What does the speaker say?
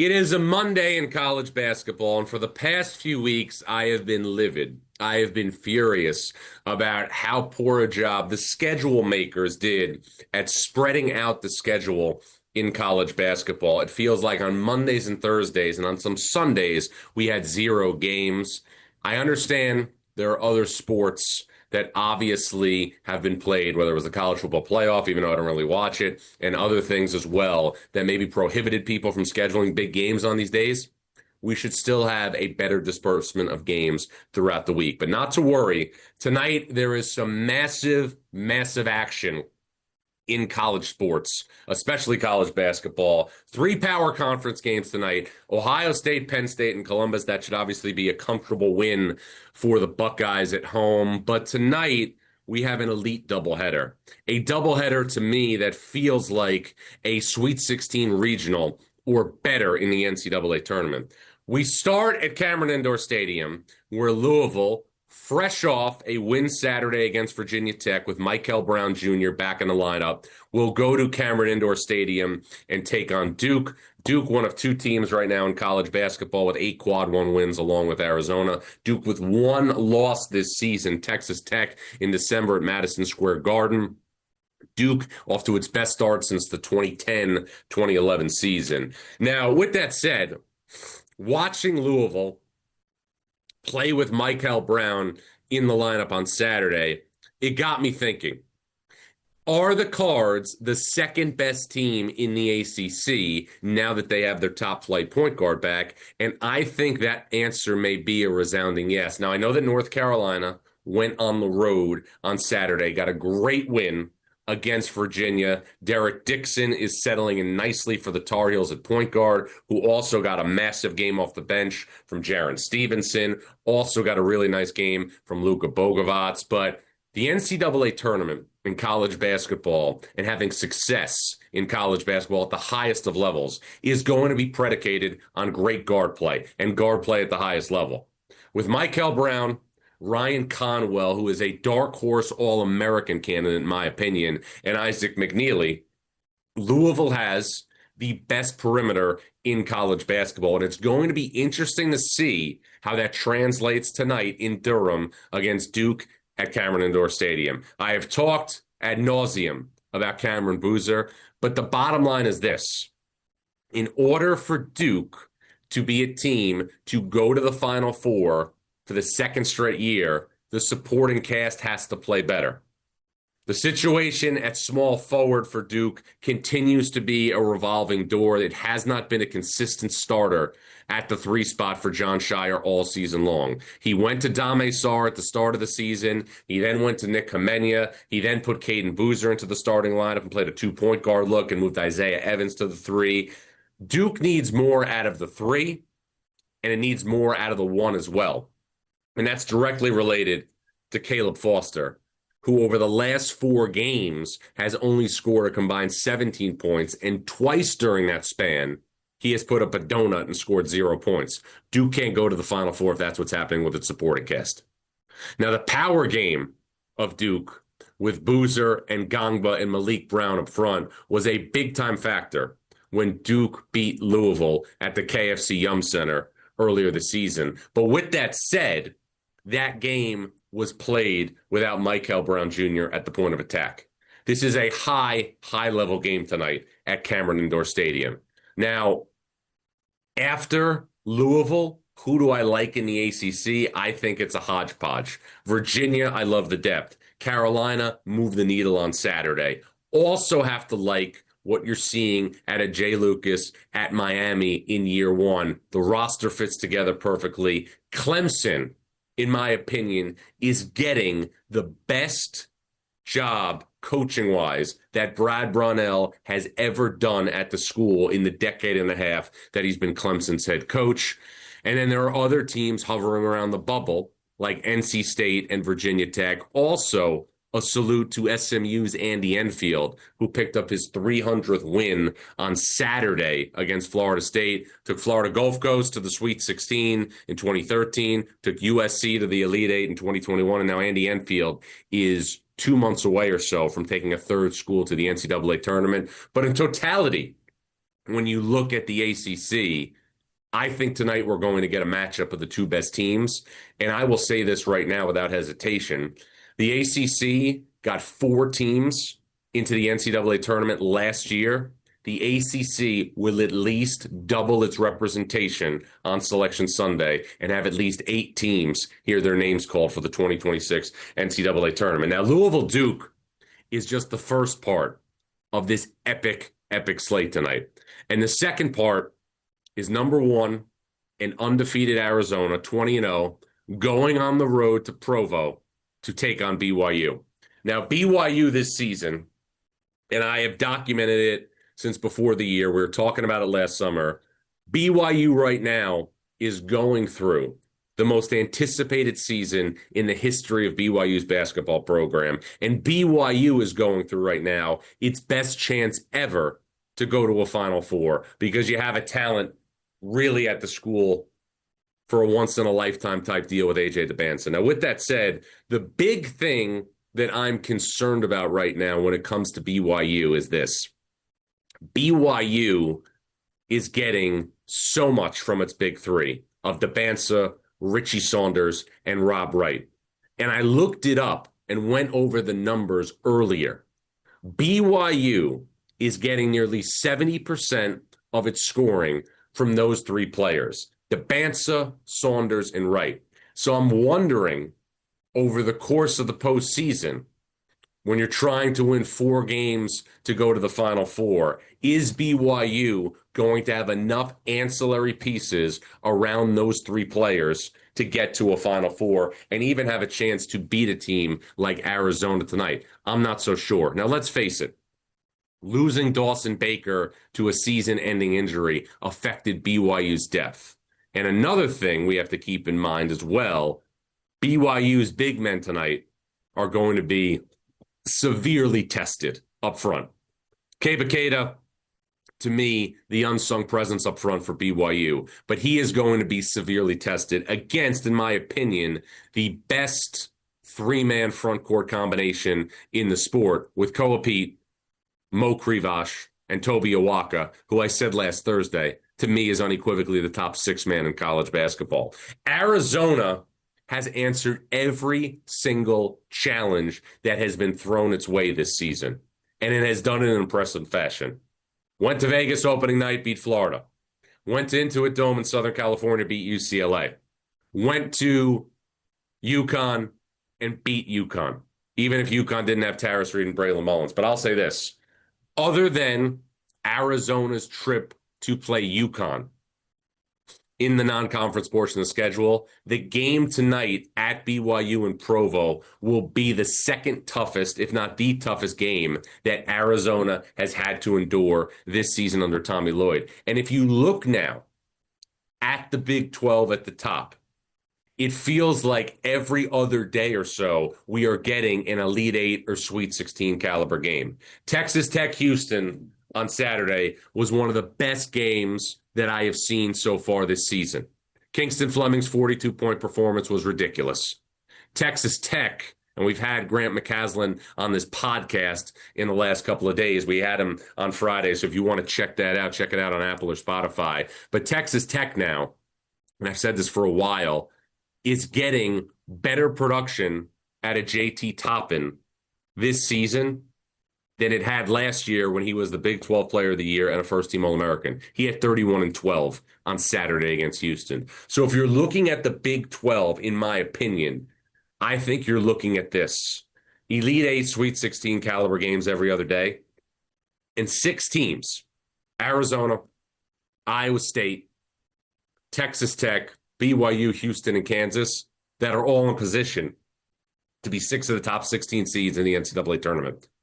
It is a Monday in college basketball, and for the past few weeks, I have been livid. I have been furious about how poor a job the schedule makers did at spreading out the schedule in college basketball. It feels like on Mondays and Thursdays, and on some Sundays, we had zero games. I understand there are other sports that obviously have been played, whether it was the college football playoff, even though I don't really watch it, and other things as well that maybe prohibited people from scheduling big games on these days. We should still have a better disbursement of games throughout the week. But not to worry. Tonight, there is some massive, massive action in college sports, especially college basketball. Three power conference games tonight: Ohio State, Penn State, and Columbus. That should obviously be a comfortable win for the Buckeyes at home. But tonight, we have an elite doubleheader. A doubleheader to me that feels like a Sweet 16 regional or better in the NCAA tournament. We start at Cameron Indoor Stadium, where Louisville, fresh off a win Saturday against Virginia Tech with Michael Brown Jr. back in the lineup, will go to Cameron Indoor Stadium and take on Duke. Duke, one of two teams right now in college basketball with 8 quad one wins along with Arizona. Duke with one loss this season, Texas Tech in December at Madison Square Garden. Duke off to its best start since the 2010-2011 season. Now, with that said, watching Louisville play with Michael Brown in the lineup on Saturday, it got me thinking, are the Cards the second best team in the ACC now that they have their top flight point guard back? And I think that answer may be a resounding yes. Now, I know that North Carolina went on the road on Saturday, got a great win against Virginia. Derek Dixon is settling in nicely for the Tar Heels at point guard, who also got a massive game off the bench from Jaron Stevenson, also got a really nice game from Luka Bogovac. But the NCAA tournament in college basketball and having success in college basketball at the highest of levels is going to be predicated on great guard play and guard play at the highest level. With Michael Brown, Ryan Conwell, who is a dark horse All-American candidate, in my opinion, and Isaac McNeely, Louisville has the best perimeter in college basketball. And it's going to be interesting to see how that translates tonight in Durham against Duke at Cameron Indoor Stadium. I have talked ad nauseum about Cameron Boozer, but the bottom line is this. In order for Duke to be a team to go to the Final Four for the second straight year, the supporting cast has to play better. The situation at small forward for Duke continues to be a revolving door. It has not been a consistent starter at the 3 spot for Jon Scheyer all season long. He went to Dame Sarr at the start of the season. He then went to Nick Kamenya. He then put Caden Boozer into the starting lineup and played a 2-point guard look and moved Isaiah Evans to the 3. Duke needs more out of the 3, and it needs more out of the 1 as well. And that's directly related to Caleb Foster, who over the last 4 games has only scored a combined 17 points, and twice during that span, he has put up a donut and scored 0 points. Duke can't go to the Final Four if that's what's happening with its supporting cast. Now, the power game of Duke with Boozer and Gangba and Malik Brown up front was a big-time factor when Duke beat Louisville at the KFC Yum Center earlier this season. But with that said, that game was played without Michael Brown Jr. at the point of attack. This is a high-level game tonight at Cameron Indoor Stadium. Now, after Louisville, who do I like in the ACC? I think it's a hodgepodge. Virginia, I love the depth. Carolina, move the needle on Saturday. Also have to like what you're seeing at a Jay Lucas at Miami in year 1. The roster fits together perfectly. Clemson, in my opinion, is getting the best job coaching-wise that Brad Brownell has ever done at the school in the decade and a half that he's been Clemson's head coach. And then there are other teams hovering around the bubble, like NC State and Virginia Tech. Also, a salute to SMU's Andy Enfield, who picked up his 300th win on Saturday against Florida State, took Florida Gulf Coast to the Sweet 16 in 2013, took USC to the Elite Eight in 2021, and now Andy Enfield is 2 months away or so from taking a third school to the NCAA tournament. But in totality, when you look at the ACC, I think tonight we're going to get a matchup of the two best teams. And I will say this right now without hesitation. The ACC got four teams into the NCAA tournament last year. The ACC will at least double its representation on Selection Sunday and have at least eight teams hear their names called for the 2026 NCAA tournament. Now, Louisville Duke is just the first part of this epic, epic slate tonight. And the second part is number one, an undefeated Arizona, 20-0, going on the road to Provo to take on BYU. Now, BYU this season, and I have documented it since before the year, we were talking about it last summer. BYU right now is going through the most anticipated season in the history of BYU's basketball program. And BYU is going through right now its best chance ever to go to a Final Four because you have a talent really at the school for a once-in-a-lifetime type deal with A.J. DeBanson. Now, with that said, the big thing that I'm concerned about right now when it comes to BYU is this. BYU is getting so much from its big three of DeBansa, Richie Saunders, and Rob Wright. And I looked it up and went over the numbers earlier. BYU is getting nearly 70% of its scoring from those three players, DeBansa, Saunders, and Wright. So I'm wondering, over the course of the postseason, when you're trying to win 4 games to go to the Final Four, is BYU going to have enough ancillary pieces around those three players to get to a Final Four and even have a chance to beat a team like Arizona tonight? I'm not so sure. Now, let's face it. Losing Dawson Baker to a season-ending injury affected BYU's depth. And another thing we have to keep in mind as well, BYU's big men tonight are going to be severely tested up front. Kebakeda, to me, the unsung presence up front for BYU, but he is going to be severely tested against, in my opinion, the best three-man front court combination in the sport with Koa Pete, Mo Krivash, and Toby Awaka, who I said last Thursday, to me is unequivocally the top 6 man in college basketball. Arizona has answered every single challenge that has been thrown its way this season, and it has done it in impressive fashion. Went to Vegas opening night, beat Florida. Went to Intuit Dome in Southern California, beat UCLA. Went to UConn and beat UConn, even if UConn didn't have Tarris Reed and Braylon Mullins. But I'll say this. Other than Arizona's trip to play UConn in the non-conference portion of the schedule, the game tonight at BYU in Provo will be the second toughest, if not the toughest game that Arizona has had to endure this season under Tommy Lloyd. And if you look now at the Big 12 at the top, it feels like every other day or so we are getting an Elite 8 or Sweet 16 caliber game. Texas Tech Houston on Saturday was one of the best games that I have seen so far this season. Kingston Fleming's 42-point performance was ridiculous. Texas Tech, and we've had Grant McCaslin on this podcast in the last couple of days. We had him on Friday, so if you want to check that out, check it out on Apple or Spotify. But Texas Tech now, and I've said this for a while, is getting better production at a JT Toppin this season than it had last year when he was the Big 12 Player of the Year and a first-team All-American. He had 31 and 12 on Saturday against Houston. So if you're looking at the Big 12, in my opinion, I think you're looking at this. Elite 8, Sweet 16 caliber games every other day. And 6 teams, Arizona, Iowa State, Texas Tech, BYU, Houston, and Kansas, that are all in position to be 6 of the top 16 seeds in the NCAA tournament.